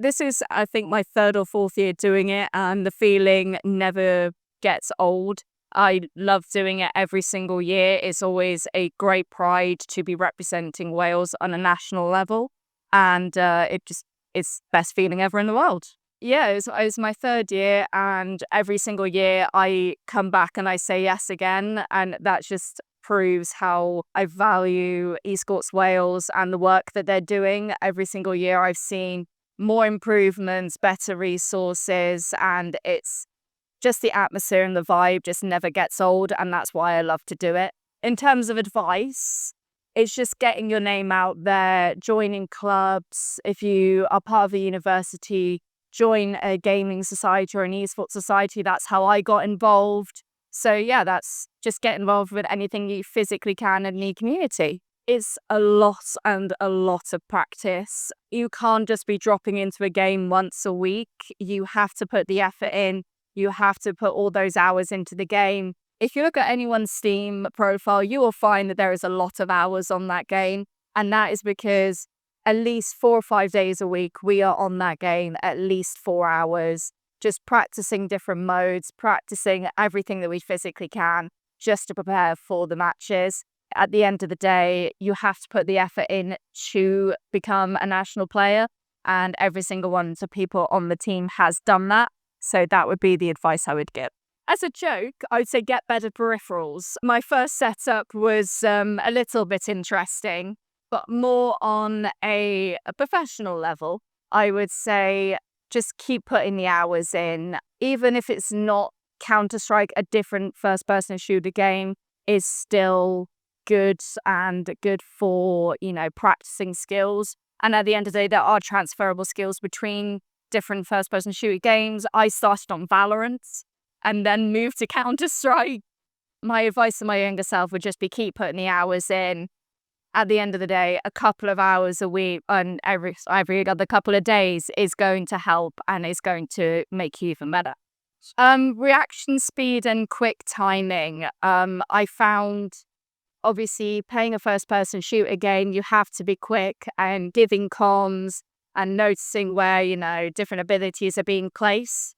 This is, I think, my third or fourth year doing it, and the feeling never gets old. I love doing it every single year. It's always a great pride to be representing Wales on a national level, and it's the best feeling ever in the world. Yeah, it was my third year, and every single year I come back and I say yes again, and that just proves how I value Esports Wales and the work that they're doing. Every single year I've seen more improvements, better resources, and it's just the atmosphere and the vibe just never gets old, and that's why I love to do it. In terms of advice, it's just getting your name out there, joining clubs. If you are part of a university, join a gaming society or an esports society. That's how I got involved. So yeah, that's just get involved with anything you physically can in the community. It's a lot and a lot of practice. You can't just be dropping into a game once a week. You have to put the effort in. You have to put all those hours into the game. If you look at anyone's Steam profile, you will find that there is a lot of hours on that game. And that is because at least 4 or 5 days a week, we are on that game at least 4 hours, just practicing different modes, practicing everything that we physically can just to prepare for the matches. At the end of the day, you have to put the effort in to become a national player. And every single one of the people on the team has done that. So that would be the advice I would give. As a joke, I would say get better peripherals. My first setup was a little bit interesting, but more on a professional level. I would say just keep putting the hours in. Even if it's not Counter-Strike, a different first-person shooter game is still good and good for, practicing skills. And at the end of the day, there are transferable skills between different first-person shooter games. I started on Valorant and then moved to Counter-Strike. My advice to my younger self would just be keep putting the hours in. At the end of the day, a couple of hours a week and every other couple of days is going to help and is going to make you even better. Reaction speed and quick timing. I found, obviously, playing a first-person shooter game, you have to be quick and giving comms and noticing where, different abilities are being placed.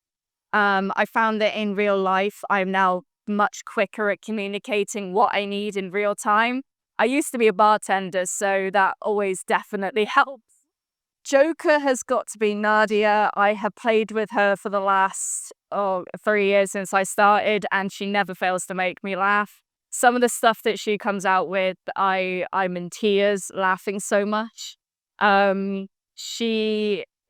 I found that in real life, I'm now much quicker at communicating what I need in real time. I used to be a bartender, so that always definitely helps. Joker has got to be Nadia. I have played with her for the last 3 years since I started, and she never fails to make me laugh. Some of the stuff that she comes out with, I'm in tears laughing so much.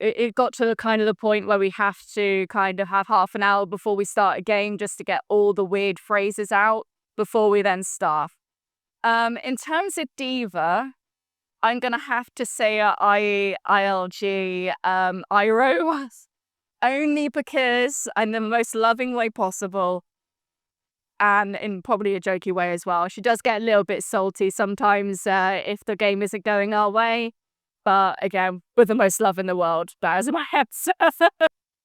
It got to the point where we have to kind of have half an hour before we start a game just to get all the weird phrases out before we then start. In terms of diva, I'm going to have to say ILG, Iro, only because I'm the most loving way possible and in probably a jokey way as well. She does get a little bit salty sometimes if the game isn't going our way. But again, with the most love in the world, that is my head.